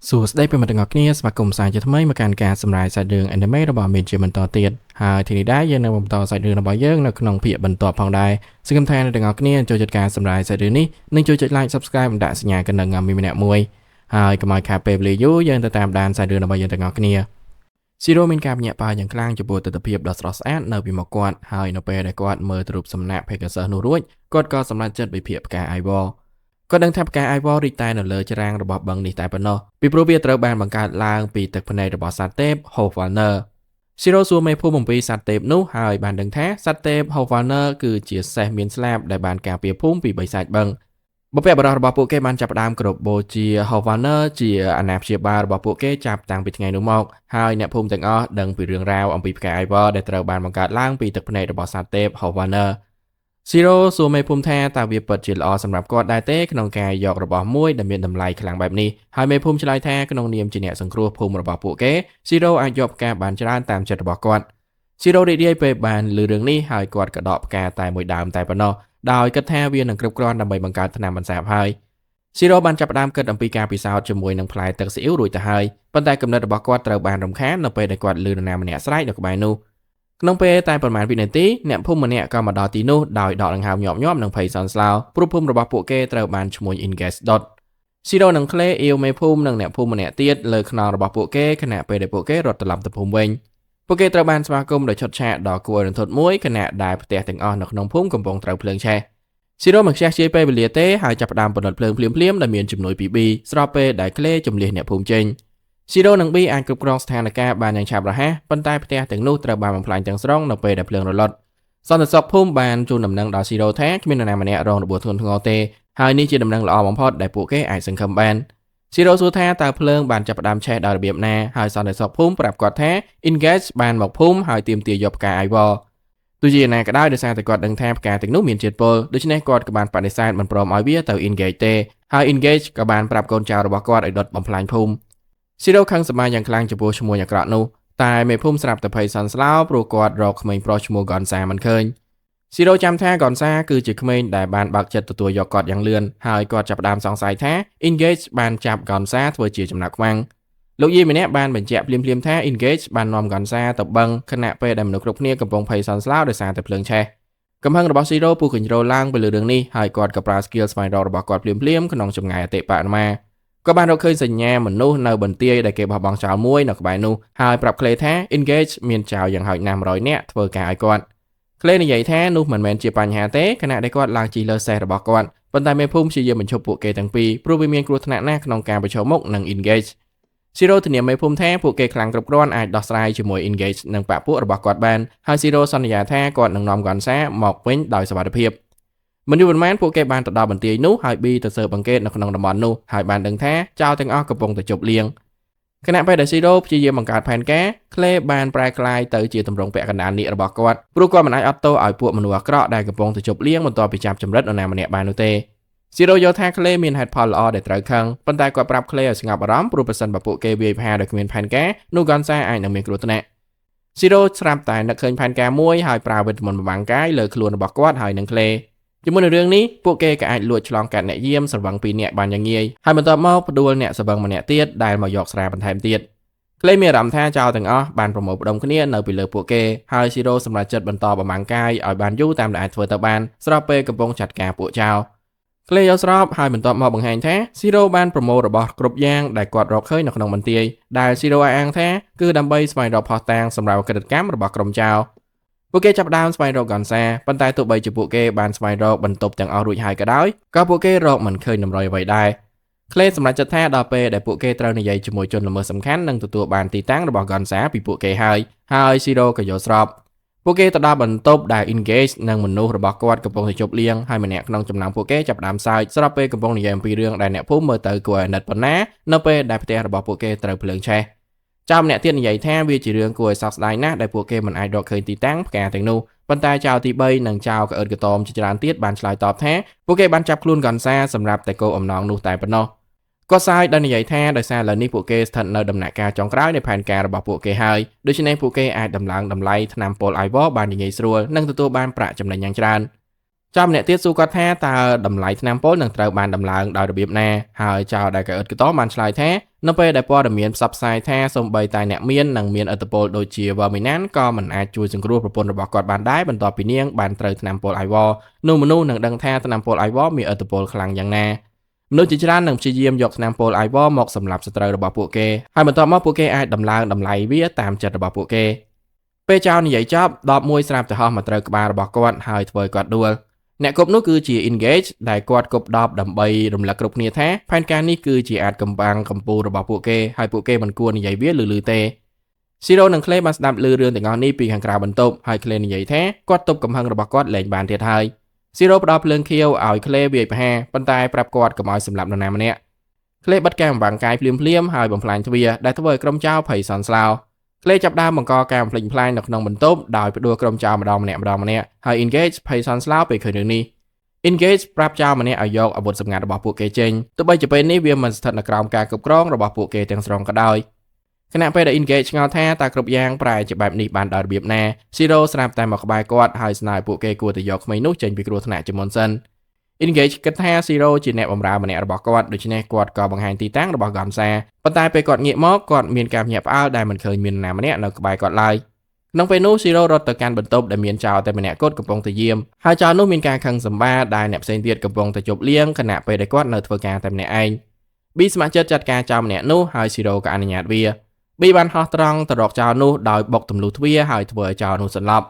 សួស្តីប្រិយមិត្តទាំងអស់គ្នាស្វាគមន៍សាជាថ្មីមកកាន់ការសម្រាយសាច់រឿង anime របស់មានជាបន្តទៀតហើយទីនេះដែរយើងនឹងបន្តសាច់រឿងរបស់យើងនៅក្នុងភាគបន្ទាប់ផងដែរសង្ឃឹមថាអ្នកទាំងអស់គ្នាចូលចិត្តការសម្រាយសាច់រឿងនេះនិងចូលចុច like subscribe និងដាក់សញ្ញាកណ្ដឹងឲ្យមានម្នាក់មួយហើយកុំឲ្យខាតពេលវេលាយូរយើងទៅតាមដានសាច់រឿងរបស់យើងទាំងអស់គ្នាស៊ីរ៉ូមានការភ្ញាក់ផ្អើលយ៉ាងខ្លាំងចំពោះទស្សនវិជ្ជាដ៏ស្រស់ស្អាតនៅពីមុខគាត់ហើយនៅពេលដែលគាត់មើលទៅរូបសំណាក Pegasus នោះរួចគាត់ក៏សម្រេចចិត្តវិភាគផ្កា Ivor គាត់ដឹងថាផ្កា Ivor រីកតែនៅលើច្រាំងរបស់បឹងនេះតែប៉ុណ្ណោះពីព្រោះវាត្រូវបានបង្កើតឡើងពីទឹកភ្នែករបស់សត្វទេព Hofvalner ស៊ីរ៉ូសួរមេភូមិអំពីសត្វទេពនោះហើយបានដឹងថាសត្វទេព Hofvalner គឺជាសេះមានស្លាបដែលបានការពារភូមិពីបិសាចបឹងបុព្វបុរសរបស់ពួកគេបានចាប់ផ្ដើមគោរពបូជា Hofvalner ជាអាណាព្យាបាលរបស់ពួកគេចាប់តាំងពីថ្ងៃនោះមកហើយអ្នកភូមិទាំងអស់ដឹងពីរឿងរ៉ាវអំពីផ្កា Ivor ដែលត្រូវបានបង្កើតឡើងពីទឹកភ្នែករបស់សត្វទេព Hofvalnerស៊ីរ៉ូសួរមេភូមិថាតើវាពិតជាល្អសម្រាប់គាត់ដែរទេក្នុងការយករបស់មួយដែលមានតម្លៃខ្លាំងបែបនេះហើយមេភូមិឆ្លើយថាក្នុងនាមជាអ្នកសង្គ្រោះភូមិរបស់ពួកគេស៊ីរ៉ូអាចយកផ្កាបានច្រើនតាមចិត្តរបស់គាត់ស៊ីរ៉ូរីករាយពេលបានឮរឿងនេះហើយគាត់ក៏ដកផ្កាតែមួយដើមតែប៉ុណ្ណោះដោយគិតថាវានឹងគ្រប់គ្រាន់ដើម្បីបង្កើតថ្នាំបន្សាបហើយស៊ីរ៉ូបានចាប់ផ្ដើមគិតអំពីការពិសោធន៍ជាមួយនឹងផ្លែទឹកស៊ីអ៊ីវរួចទៅហើយប៉ុន្តែគំនិតរបស់គាត់ត្រូវបានរំខាននៅពេលដែលគាត់ឮនរណាម្នាក់ស្រែកនៅក្បែរនោះក្នុងពេលតែប្រហែលវិនាទីអ្នកភូមិម្នាក់ក៏មកដល់ទីនោះដោយដកដង្ហើមញាប់និងភ័យសន្ស្លោព្រោះភូមិរបស់ពួកគេត្រូវបានឈ្មោះ Ingest Dot ស៊ីរ៉ូនិងក្លេអ៊ីវមេភូមិនិងអ្នកភូមិម្នាក់ទៀតលើខ្នងរបស់ពួកគេខណៈពេលដែលពួកគេរត់ត្រឡប់ទៅភូមិវិញពួកគេត្រូវបានស្វាគមន៍ដោយឈុតឆាកដ៏គួររន្ធត់មួយខណៈដែលផ្ទះទាំងអស់នៅក្នុងភូមិកំពុងត្រូវភ្លើងឆេះស៊ីរ៉ូមិនខ្ជះខ្ជាយពេលវេលាទេហើយចាប់ផ្ដើមបណ្ដុតភ្លើងភ្លាមៗដែលមានជំនួយពី B ស្របពេលដែលក្លេជំលះអ្នកភូមិចេញស៊ីរ៉ូនិង B អាចគ្រប់គ្រងស្ថានភាពបានយ៉ាងឆាប់រហ័សប៉ុន្តែផ្ទះទាំងនោះត្រូវបានបំផ្លាញទាំងស្រុងនៅពេលដែលភ្លើងរលត់សន្តិសុខភូមិបានជូនដំណឹងដល់ស៊ីរ៉ូថាគ្មាននរណាម្នាក់រងរបួសធ្ងន់ធ្ងរទេហើយនេះជាដំណឹងល្អបំផុតដែលពួកគេអាចសង្ឃឹមបានស៊ីរ៉ូសួរថាតើភ្លើងបានចាប់ផ្ដើមឆេះដោយរបៀបណាហើយសន្តិសុខភូមិប្រាប់គាត់ថា Engage បានមកភូមិហើយទាមទារយកផ្កា Ivor ទោះជាណាក៏ដោយដោយសារតែគាត់ដឹងថាផ្កាទាំងនោះមានជាតិពុលដូច្នេះគាត់ក៏បានបដិសេធមិនព្រមឲ្យវាទៅ Engage ទេហើយ Engage ក៏បានប្រាប់កូនចៅរបស់គាត់ឲ្យដុតបំផ្លាញភូមិស៊ីរ៉ូខឹងសម្បាយ៉ាងខ្លាំងចំពោះឈ្មោះអាក្រក់នោះតែមេភូមិស្រាប់តែភ័យសន្ស្លោព្រោះគាត់រកក្មេងប្រុសឈ្មោះ Gonza មិនឃើញស៊ីរ៉ូចាំថា Gonza គឺជាក្មេងដែលបានបើកចិត្តទទួលយកគាត់យ៉ាងលឿនហើយគាត់ចាប់ផ្ដើមសង្ស័យថា Engage បានចាប់ Gonza ធ្វើជាចំណាប់ខ្វាំងលោកយាយម្នាក់បានបញ្ជាក់ភ្លាមៗថា Engage បាននាំ Gonza ទៅបឹងខណៈពេលដែលមនុស្សគ្រប់គ្នាកំពុងភ័យសន្ស្លោដោយសារតែភ្លើងឆេះកំហឹងរបស់ស៊ីរ៉ូពុះកញ្ជ្រោលឡើងពីលើរឿងនេះហើយគាត់ក៏ប្រើ skill ស្វែងរករបស់គាត់ភ្លាមៗក្នុងចម្ងាយអតិបរមាក៏បានរកឃើញសញ្ញាមនុស្សនៅបន្ទាយដែលគេបោះបង់ចោលមួយនៅក្បែរនោះហើយប្រាប់ក្លេថា Engage មានចោលយ៉ាងហោចណាស់100នាក់ធ្វើការឲ្យគាត់ក្លេនិយាយថានោះមិនមែនជាបញ្ហាទេខណៈដែលគាត់ឡើងជិះលើសេះរបស់គាត់ប៉ុន្តែមេភូមិព្យាយាមបញ្ឈប់ពួកគេទាំងពីរព្រោះវាមានគ្រោះថ្នាក់ណាស់ក្នុងការប្រឈមមុខនឹង Engage ស៊ីរ៉ូធានាមេភូមិថាពួកគេខ្លាំងគ្រប់គ្រាន់អាចដោះស្រាយជាមួយ Engage និងបព្វពួករបស់គាត់បានហើយស៊ីរ៉ូសន្យាថាគាត់នឹងនាំ Gonza មកវិញដោយសុវត្ថិភាពមិនយូរប៉ុន្មានពួកគេបានទៅដល់បន្ទាយនោះហើយ B ទៅស៊ើបអង្កេតនៅក្នុងតំបន់នោះហើយបានដឹងថាចៅទាំងអស់កំពុងតែជប់លៀងខណៈពេលដែលស៊ីរ៉ូព្យាយាមបង្កើតផែនការក្លេបានប្រែក្លាយទៅជាទម្រង់ពាក់កណ្ដាលនាគរបស់គាត់ព្រោះគាត់មិនអាចអត់ទោសឲ្យពួកមនុស្សអាក្រក់ដែលកំពុងតែជប់លៀងបន្ទាប់ពីចាប់ចម្រិតនរណាម្នាក់បាននោះទេស៊ីរ៉ូយល់ថាក្លេមានហេតុផលល្អដែលត្រូវខឹងប៉ុន្តែគាត់ប្រាប់ក្លេឲ្យស្ងប់អារម្មណ៍ព្រោះប្រសិនបើពួកគេវាយប្រហារដោយគ្មានផែនការនោះ Gonza អាចនឹងមានគ្រោះថ្នាក់ស៊ីរ៉ូស្រាប់តែនឹកឃើញផែនការមួយហើយប្រើវិធានបំបាំងកាយលើខ្លួនរបស់គាត់ហើយនឹងក្លេជាមួយនឹងរឿងនេះពួកគេក៏អាចលួចឆ្លងកាត់អ្នកយាមស្រវឹង2នាក់បានយ៉ាងងាយហើយបន្ទាប់មកផ្ដួលអ្នកស្រវឹងម្នាក់ទៀតដែលមកយកស្រាបន្ថែមទៀតក្លេមានអារម្មណ៍ថាចៅទាំងអស់បានប្រមូលផ្ដុំគ្នានៅពីលើពួកគេហើយស៊ីរ៉ូសម្រេចចិត្តបន្តបំបាំងកាយឲ្យបានយូរតាមដែលអាចធ្វើទៅបានស្របពេលកំពុងចាត់ការពួកចៅក្លេយល់ស្របហើយបន្ទាប់មកបង្ហាញថាស៊ីរ៉ូបានប្រមូលរបស់គ្រប់យ៉ាងដែលគាត់រកឃើញនៅក្នុងបន្ទាយដែលស៊ីរ៉ូអាងថាគឺដើម្បីស្វែងរកភស្តុតាងសម្រាប់កិច្ចកម្មរបស់ក្រុមចៅពួកគេចាប់ដើមស្វែងរក Gonza ប៉ុន្តែទោះបីជាពួកគេបានស្វែងរកបន្ទប់ទាំងអស់រួចហើយក៏ដោយក៏ពួកគេរកមិនឃើញតម្រុយអ្វីដែរក្លេសម្រេចចិត្តថាដល់ពេលដែលពួកគេត្រូវនិយាយជាមួយជនល្មើសសំខាន់និងទទួលបានទីតាំងរបស់ Gonza ពីពួកគេហើយស៊ីរ៉ូក៏យល់ស្របពួកគេទៅដល់បន្ទប់ដែល Engage និងមនុស្សរបស់គាត់កំពុងតែជប់លៀងហើយម្នាក់ក្នុងចំណោមពួកគេចាប់ផ្ដើមសើចស្រាប់ពេលកំពុងនិយាយអំពីរឿងដែលអ្នកភូមិមើលទៅគួរឲ្យអាណិតប៉ុណ្ណានៅពេលដែលផ្ទះរបស់ពួកគេត្រូវភ្លើងឆេះចៅម្នាក់ទៀតនិយាយថាវាជារឿងគួរឲ្យសោកស្ដាយណាស់ដែលពួកគេមិនអាចរកឃើញទីតាំងផ្កាទាំងនោះប៉ុន្តែចៅទី3និងចៅក្អឺតកតមជាច្រើនទៀតបានឆ្លើយតបថាពួកគេបានចាប់ខ្លួន Gonza សម្រាប់តែគោលអំណងនោះតែប៉ុណ្ណោះគាត់សាយដោយនិយាយថាដោយសារឥឡូវនេះពួកគេស្ថិតនៅដំណាក់កាលចុងក្រោយនៃផែនការរបស់ពួកគេហើយដូច្នេះពួកគេអាចដំឡើងតម្លៃថ្នាំពុល Ivor បានងាយស្រួលនិងទទួលបានប្រាក់ចំណេញយ៉ាងច្រើន Trong nét tiết su có thá ta đầm lại nam pol nângត្រូវបានដំឡើងដោយរបៀបណាហើយចៅដែលកៅអិតកតបានឆ្លើយថានៅពេលដែលព័ត៌មានផ្សព្វផ្សាយថាសូម្បីតែអ្នកមាននិងមានឥទ្ធិពលដូចជាវ៉ាមីណានក៏មិនអាចជួយសង្គ្រោះប្រពន្ធរបស់គាត់បានដែរបន្ទាប់ពីនាងបានត្រូវថ្នាំពលអៃវ៉នោះមនុស្សនឹងដឹងថាថ្នាំពលអៃវ៉មានឥទ្ធិពលខ្លាំងយ៉ាងណាមនុស្សជាច្រើននឹងព្យាយាមយកថ្នាំពលអៃវ៉មកសម្លាប់សត្រូវរបស់ពួកគេហើយបន្ទាប់មកពួកគេអាចដំឡើងតម្លៃវាតាមចិត្តរបស់ពួកគេពេលចៅនិយាយចប់11ស្រាប់តែហោះមកត្រូវក្បាលរបស់គាត់ហើយធ្វើគាត់ដួលអ្នកគប់នោះគឺជា engage ដែលគាត់គប់10ដើម្បីរំលឹកគ្រប់គ្នាថាផែនការនេះគឺជាអាចកំបាំងកម្ពុជារបស់ពួកគេហើយពួកគេមិនគួរនិយាយវាលឺទេ Zero និង Clay បានស្ដាប់ឮរឿងទាំងអស់នេះពីខាងក្រៅបន្ទប់ហើយ Clay និយាយថាគាត់ទប់កំហឹងរបស់គាត់លែងបានទៀតហើយ Zero ផ្ដល់ភ្លើងខៀវឲ្យ Clay វាយប្រហារប៉ុន្តែប្រាប់គាត់កុំឲ្យសម្លាប់នរណាម្នាក់ Clay បិទការបំបាំងកាយភ្លាមៗហើយបំផ្លាញទ្វារដែលធ្វើឲ្យក្រុមចៅភ័យសន្សឡោ Clay ចាប់ដើមបង្កការបំផ្លិចបំផ្លាញនៅក្នុងបន្ទប់ដោយផ្ដួលក្រុមចៅម្ដងម្នាក់ហើយ Engage ភ័យសន្សឡោពេលឃើញរឿងនេះ Engage ប្រាប់ចៅម្នាក់ឲ្យយកអាវុធសម្ងាត់របស់ពួកគេចេញទោះបីជាពេលនេះវាមិនស្ថិតនៅក្រោមការគ្រប់គ្រងរបស់ពួកគេទាំងស្រុងក៏ដោយខណៈពេលដែល Engage ឆ្ងល់ថាតើគ្រប់យ៉ាងប្រែជាបែបនេះបានដោយរបៀបណា Zero ស្រាប់តែមកក្បែរគាត់ហើយស្នើឲ្យពួកគេគួរតែយកក្មេងនោះចេញពីគ្រោះថ្នាក់ជាមុនសិន Engage គិតថា Zero ជាអ្នកបម្រើម្នាក់របស់គាត់ដូច្នេះគាត់ក៏បង្ហាញទីតាំងរបស់ Gonza ប៉ុន្តែពេលគាត់ងាកមកគាត់មានការភ្ញាក់ផ្អើលដែលមិនឃើញមាននរណាម្នាក់នៅក្បែរគាត់ឡើយក្នុងពេលនោះ Zero រត់ទៅកាន់បន្ទប់ដែលមានចៅតែម្នាក់គត់កំពុងតែយាមហើយចៅនោះមានការខឹងសម្បាដែលអ្នកផ្សេងទៀតកំពុងតែជប់លៀងខណៈពេលដែលគាត់នៅធ្វើការតែម្នាក់ឯង B ស្ម័គ្រចិត្តចាត់ការចៅម្នាក់នោះហើយ Zero ក៏អនុញ្ញាតវា B បានហោះត្រង់ទៅរកចៅនោះដោយបុកទម្លុះទ្វារហើយធ្វើឲ្យចៅនោះសន្លប់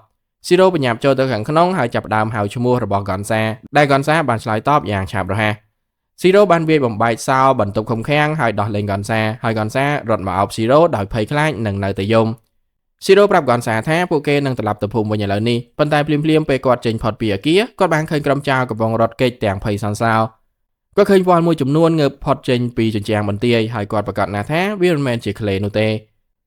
Zero បញ្ញាប់ចូលទៅខាងក្នុងហើយចាប់ផ្ដើមហៅឈ្មោះរបស់ Gonza ដែល Gonza បានឆ្លើយតបយ៉ាងឆាប់រហ័ស Zero បានវាយបំបែកសោបន្ទប់ឃុំឃាំងហើយដោះលែង Gonza ហើយ Gonza រត់មកអោប Zero ដោយភ័យខ្លាចនិងនៅតែយំZero ប្រាប់ Gonza ថាពួកគេនឹងត្រឡប់ទៅភូមិវិញឥឡូវនេះប៉ុន្តែភ្លាមៗពេលគាត់ចេញផុតពីអគារគាត់បានឃើញក្រុមចៅកំពុងរត់គេចទាំងភ័យសន្សោគាត់ឃើញវល់មួយចំនួនងើបផុតចេញពីជញ្ជាំងបន្ទាយហើយគាត់ប្រកាសណាស់ថាវាមិនមែនជា Clay នោះទ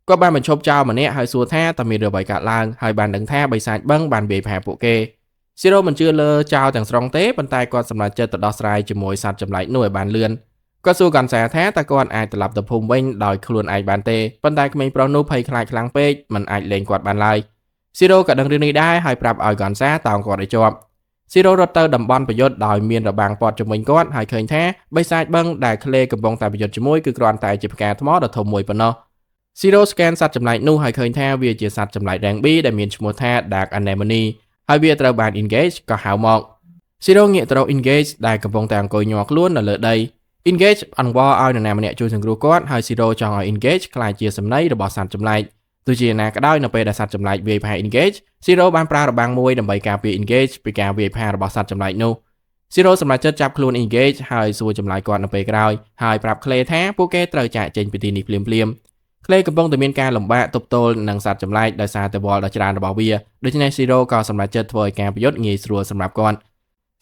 េគាត់បានបញ្ឈប់ចៅម្នាក់ហើយសួរថាតើមានរឿងអ្វីកើតឡើងហើយបានដឹងថាបិសាចបឹងបានវាយប្រហារពួកគេ Zero មិនជឿលើចៅទាំងស្រុងទេប៉ុន្តែគាត់សម្រេចចិត្តទៅដោះស្រាយជាមួយសត្វចម្លែកនោះឲ្យបានលឿនគាត់សួរ Gonza ថាតើគាត់អាចត្រឡប់ទៅភូមិវិញដោយខ្លួនឯងបានទេប៉ុន្តែក្មេងប្រុសនោះភ័យខ្លាចខ្លាំងពេកមិនអាចលេងគាត់បានឡើយ Zero ក៏ដឹងរឿងនេះដែរហើយប្រាប់ឲ្យ Gonza តោងគាត់ឲ្យជាប់ Zero រត់ទៅតំបន់ប្រយុទ្ធដោយមានរបាំងព័ទ្ធជំនាញគាត់ហើយឃើញថាបិសាចបឹងដែល Clay កំពុងតែប្រយុទ្ធជាមួយគឺគ្រាន់តែជាផ្កាថ្មដ៏ធំមួយប៉ុណ្ណោះ Zero scan សត្វចម្លែកនោះហើយឃើញថាវាជាសត្វចម្លែក Rank B ដែលមានឈ្មោះថា Dark Anemone ហើយវាត្រូវបាន Engage ក៏ហៅមក Zero ងាកទៅរក Engage ដែលកំពុងតែអង្គុយញ័រខ្លួននៅលើដី Engage អង្វរឲ្យនរណាម្នាក់ជួយសង្គ្រោះគាត់ហើយ Zero ចង់ឲ្យ Engage ក្លាយជាសំណីរបស់សត្វចម្លែកទោះជាណាក៏ដោយនៅពេលដែលសត្វចម្លែកវាយប្រហារ Engage Zero បានប្រើរបាំងមួយដើម្បីការពារ Engage ពីការវាយប្រហាររបស់សត្វចម្លែកនោះ Zero សម្រេចចិត្តចាប់ខ្លួន Engage ហើយសួរចម្លើយគាត់នៅពេលក្រោយហើយប្រាប់ Clay ថាពួកគេត្រូវចាកចេញពីទីនេះភ្លាមៗ Clay កំពុងតែមានការលំបាកទប់ទល់នឹងសត្វចម្លែកដោយសារតែវល់ដ៏ច្រើនរបស់វាដូច្នេះ Zero ក៏សម្រេចចិត្តធ្វើឲ្យការប្រយុទ្ធងាយស្រួលសម្រាប់គាត់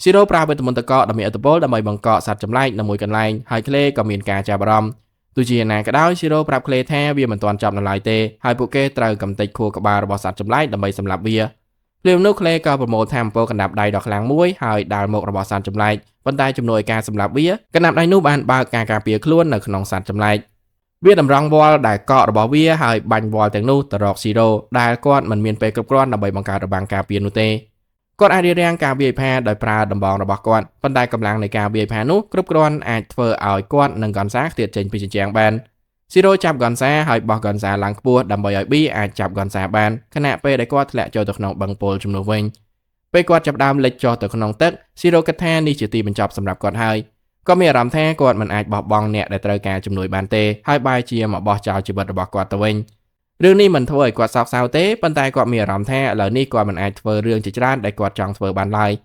Zero ប្រើវេទមន្តកកដ៏មានឥទ្ធិពលដើម្បីបង្កកសត្វចម្លែកនៅមួយកន្លែងហើយ Clay ក៏មានការចាប់អារម្មណ៍ទោះជាណាក៏ដោយ Zero ប្រាប់ Clay ថាវាមិនទាន់ចប់នៅឡើយទេហើយពួកគេត្រូវកំទេចខួរក្បាលរបស់សត្វចម្លែកដើម្បីសម្លាប់វាភ្លាមនោះ Clay ក៏ប្រមូលថាមពលកណ្ដាប់ដៃដ៏ខ្លាំងមួយហើយដាល់មុខរបស់សត្វចម្លែកប៉ុន្តែជំនួយការសម្លាប់វាកណ្ដាប់ដៃនោះបានបើកការការពារខ្លួននៅក្នុងសត្វចម្លែកវាតម្រង់វល់ដែលកករបស់វាហើយបាញ់វល់ទាំងនោះទៅរក Zero ដែលគាត់មិនមានពេលគ្រប់គ្រាន់ដើម្បីបង្កើតរបាំងការពារនោះទេគាត់អាចរារាំងការវាយប្រហារដោយប្រើដំបងរបស់គាត់ប៉ុន្តែកម្លាំងនៃការវាយប្រហារនោះគ្រប់គ្រាន់អាចធ្វើឲ្យគាត់និង Gonza ខ្ទាតចេញពីជញ្ជាំងបាន Zero ចាប់ Gonza ហើយបោះ Gonza ឡើងខ្ពស់ដើម្បីឲ្យ B អាចចាប់ Gonza បានខណៈពេលដែលគាត់ធ្លាក់ចូលទៅក្នុងបឹងពុលជំនួសវិញពេលគាត់ចាប់ដើមលិចចុះទៅក្នុងទឹក Zero គិតថានេះជាទីបញ្ចប់សម្រាប់គាត់ហើយគាត់មានអារម្មណ៍ថាគាត់មិនអាចបោះបង់អ្នកដែលត្រូវការជំនួយបានទេហើយបែរជាមកបោះចោលជីវិតរបស់គាត់ទៅវិញរឿងនេះមិនធ្វើឲ្យគាត់សោកសៅទេប៉ុន្តែគាត់មានអារម្មណ៍ថាឥឡូវនេះគាត់មិនអាចធ្វើរឿងជាច្រើនដែលគាត់ចង់ធ្វើបានឡើយ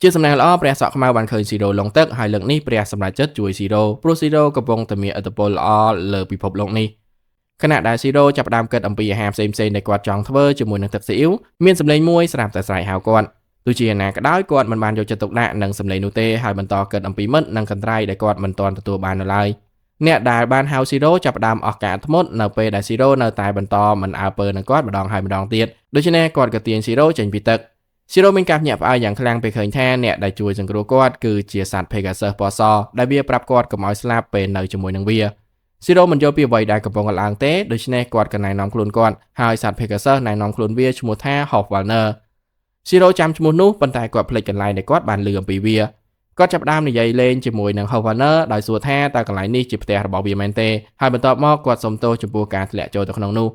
ជាសំណាងល្អព្រះសក់ខ្មៅបានឃើញ Zero លងទឹកហើយលើកនេះព្រះសម្រេចចិត្តជួយ Zero ព្រោះ Zero កំពុងតែមានឥទ្ធិពលល្អលើពិភពលោកនេះខណៈដែល Zero ចាប់ផ្ដើមគិតអំពីអាហារផ្សេងៗដែលគាត់ចង់ធ្វើជាមួយនឹងទឹកស៊ីអ៊ីវមានសម្លេងមួយស្រាប់តែស្រែកហៅគាត់ទោះជាណាក៏ដោយគាត់មិនបានយកចិត្តទុកដាក់នឹងសម្លេងនោះទេហើយបន្តគិតអំពីមិត្តនិងកន្ត្រៃដែលគាត់មិនទាន់ទទួលបាននៅឡើយអ្នកដែលបានហៅ Zero ចាប់ផ្ដើមអស់ការធ្មត់នៅពេលដែល Zero នៅតែបន្តមិនអើពើនឹងគាត់ម្ដងហើយម្ដងទៀតដូច្នេះគាត់ក៏ទាញ Zero ចេញពីទឹក Zero មានការភ្ញាក់ផ្អើលយ៉ាងខ្លាំងពេលឃើញថាអ្នកដែលជួយសង្គ្រោះគាត់គឺជាសត្វ Pegasus ពណ៌សដែលវាប្រាប់គាត់កុំឲ្យស្លាប់ពេលនៅជាមួយនឹងវា Zero មិនយល់ពីអ្វីដែលកំពុងឡើងទេដូច្នេះគាត់ក៏ណែនាំខ្លួនគាត់ហើយសត្វ Pegasus ណែនាំខ្លួនវាឈ្មោះថា Hofwalner ซีโร่จำชมูนู้ปันแต่กอดเพลกันไลในกอดบานเรือปีเวียก็จับดามในใหญ่เลนจมวยหนังฮาวาเนอร์ได้สัวแท้แต่กันไลนี่จิบแต่ระบอบเวียแมนเต้ให้บรรทบมอกกอดสมโตจมปูการแหละโจตะขนงนู้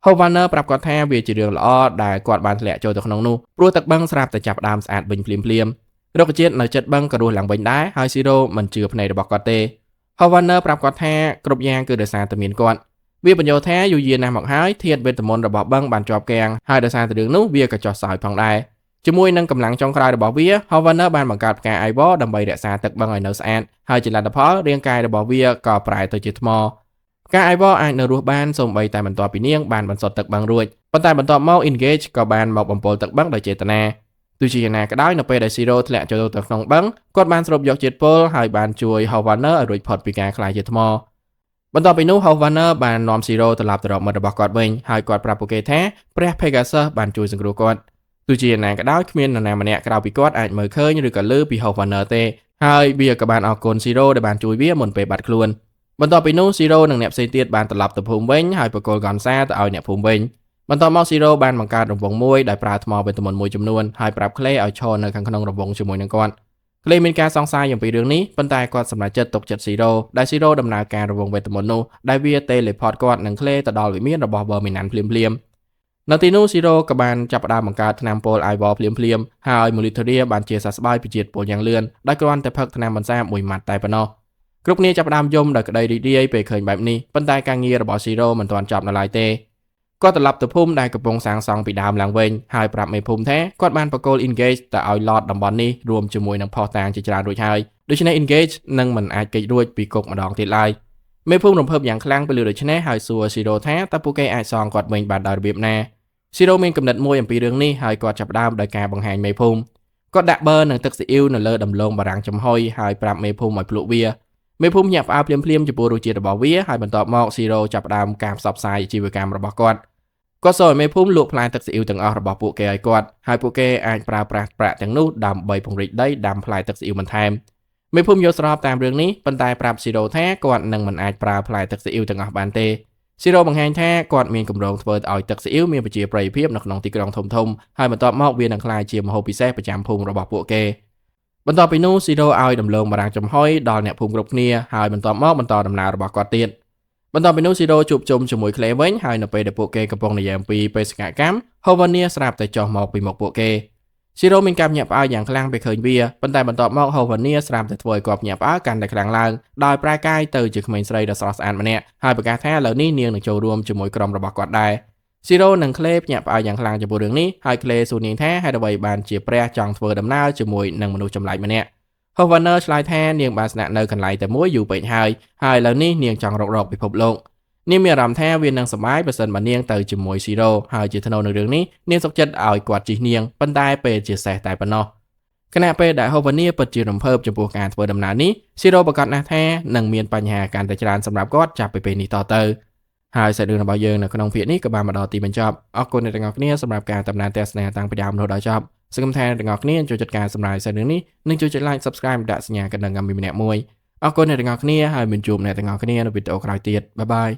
ฮาวาเนอร์ปรับกอดแท้เวียจีเรืองละอ้อได้กอดบานแหละโจตะขนงนู้ปลัวตักบังสลับแต่จับดามสะอาดบินเพลียมโรคเจ็ดในจัดบังกระดูหลังบินได้ไฮซีโร่มันเจือในระบบกอดเต้ฮาวาเนอร์ปรับกอดแท้กรบยางคือเดซาตะมีนกอดเวียปัญโยแท้อยู่เย็นนำหมอกหายเทียนเป็นตะมนระบบบังบานจอบแกงให้เดซาตะเดืองนู้เวียกระจอดสายพังได้จมวยนั่งกำลังจองคลายระบบเวียฮาวาเนอร์บานบังการแกไอวอดำใบเดซาตึกบังไอเนอร์สแอนให้จิลันตะเพาะเรียงกายระบบเวียก่อปลายตัวจิตมอการไอวอไอเนอร์รูบ้านส่งใบแต่บรรทบปีเนียงบานบรรสดตึกบังรวยปันแต่บรรทบเมาอินเกจก็บานบอกบำโพลตึกบังโดยเจตนาตุจีนาก็ได้นเปได้ซีโร่แหละจะโดนตึกนองบังกดบานสรุปยกจิตโพลให้บานช่วยฮาวาเนอร์รวยพอดปีการคลายจิตมอบรรทบปีนู้ฮาวาเนอร์บานนอมซีโร่ตลับตลอดมาระบบกอดเวงให้กอดปรับโปเกแท้เปรียเพกาเซอร์บานช่วยสังกรูกอดตุจีนาก็ได้ขมิ้นนามันเนี่ยกล่าวปีกอดอาจเมื่อเคยหรือก็ลือปีฮาวาเนอร์เต้ให้เบียกับบานออกกลซีโร่ได้บานช่วยเบี้ยหมุนไปบัดคลวนบรรทบปีนู้ซีโร่หนึ่งเนี่ยเซนเตียบานตลับตะพูมเวงให้ปโกลกอนซาตะเอาเนี่ยพูมเวงบรรทบมอซีโร่บานบังการระบบมวยได้ปลาทมอเป็นตะมนมวยจำนวนให้ปรับเคลเอาชอนในขังขนมระบบจมวยนังกอนเคลมีการสองสายอย่างปีเรื่องนี้ปันตายกอดสำหรับเจ็ดตก7ซีโร่ได้ซีโร่ดำเนินการระบบเป็นตะมนนูได้เวียเตเลพอร์ตกอดหนังเคลตะดอลวิมีระบบเบอร์มินันเพลียมนาทีนู้ซีโร่กับบานจับดาบังการธนามโปลไอบอลเพลียมหายมูลิเทเรียบานเจสัสบายปิจิตโปลยังเลือนได้กรอนแต่พักธนามบันแซมมวยหมัดไตปนอกรุ๊ปนี้จับดามยมได้กระไดดีไปเคยแบบนี้ปันตายการเงียระบบซีโร่มันตอนจับนาลายเตก็ตลับตะพุ่มได้กระโปรงสางซองปีดามหลังเวงหายปรับไม่พุ่มแท้กอดบานประโกลอินเกจแต่เอาลอดดำบอลนี้รวมจมวยนังพอตางจิจราโดยชายโดยชนะอินเกจนั่งมันอาจเกจด้วยปีกกมาดองติดลายไม่พุ่มลงเพิ่มอย่างคลั่งไปเลยโดยชนะหายซัวซีโร่แท้แต่ปูเกอาจซองกอดเวงบานดาวเบียบแน่ซีโร่มีกำเนิดมวยอย่างปีเรื่องนี้หายกอดจับดามโดยการบังหายไม่พุ่มก็ดักเบอร์หนังตึกซีอิวหนังเลือดดำลงบารังจำห้อยหายปรับไม่พุ่มหมายปลุกเวียไม่พุ่มหยับอาเพลียมจะปูรูจีระบอบเวียหายบรรทบมอกซีโร่จับดามการสอบสายจีวการระบอบกอดก็สอยไม่พุ่มลูกพลายตึกซีอิวต่างออกระบบปูเกไอกอดหายปูเกอาจปราประแต่งนู้ดำใบผงริดได้ดำพลายตึกซีอิวมันแทมไม่พุ่มโยสรอบตามเรื่องนี้ปันตายปรับซีโร่แท้กอดหนังมันอาจปราพลายตึกซีอิวต่างออกบานเตซีโร่บางแห่งแท้กอดมีกำลังเปิดเอาตึกซีอิวมีปัจจัยปริเพียบนักนองตีกรองทมให้บรรทบมอกเวียนนังคลายเจียมโฮปิเซ่ประจำพุ่งระบบปูเกบรรทบไปนู้ซีโร่เอาดำลงมารังจำห้อยดอนเนี่ยพุ่งกรบเนียหายบรรทบมอกบรรทบดำนาระบบกอดเตียนบรรทบไปนู้ซีโร่จูบจมจมูกเคลเว้นหายนไปเดปูเกกระปองในยามปีไปสกัดกัมฮาวาเนียสลับแต่จอมอกปีหมกปูเกซีโร่มีการหยับเอาอย่างคลั่งไปเคยเวียปันแต่บรรทบมอกฮาวาเนียสลับแต่ถวยกอบหยับเอากันแต่ครั้งล่างโดยปลายกายเตอร์จึกเมนสไลด์ดอสซานมาเนี่ยหายประกาศแท้เหล่านี้เนียงหนึ่งโจรวมจมูกกรมระบบกอดได้ซีโร่หนึ่งเคลปหยับเอาอย่างคลั่งจะปูเรื่องนี้หายเคลสูนิงแท้ให้ดวัยบานเจียแปรจองถวยดำหน้าจมูกหนึ่งมนุษย์จำไหลมาเนี่ยฮาวาเนอร์ชลายแท้เนียงบาสนาเนอร์กันไหลแต่ม้วยอยู่ไปหายแล้วนี่เนียงจองรกๆไปพบโลกนี่มีรำแท้เวียนนางสมัยเปอร์เซ็นต์มาเนียงเตอจมูกซีโร่หายจิตโนในเรื่องนี้เนียงสกจัดเอากวาดจีเนียงปันได้เปเจียแสแต่ปนอขณะเปได้ฮาวาเนียเปิดจีรำเพิ่มจมูกการถวยดำน้านี้ซีโร่ประกาศนาแท้หนังเมียนปัญหาการแต่จรานสำหรับกอดจับไปเป็นนิต่อเตอหายใส่เดือนระบายเยิงในขนมเพียนี้กับบามาดอตีเป็นจอบออกกลในต่างออกนี้สำหรับการตำนานแต่สแนต่างไปดามโนดอจอบซึ่งคำแทนต่างออกนี้จะจัดการสำหรับใส่เดือนนี้หนึ่งจะไลค์ subscribe ดัชสัญญากันดังงามมีแนวมวยออกกลในต่างออกนี้หายเป็นจูบในต่างออกนี้ในวิดีโอคลายเตียดบ๊ายบาย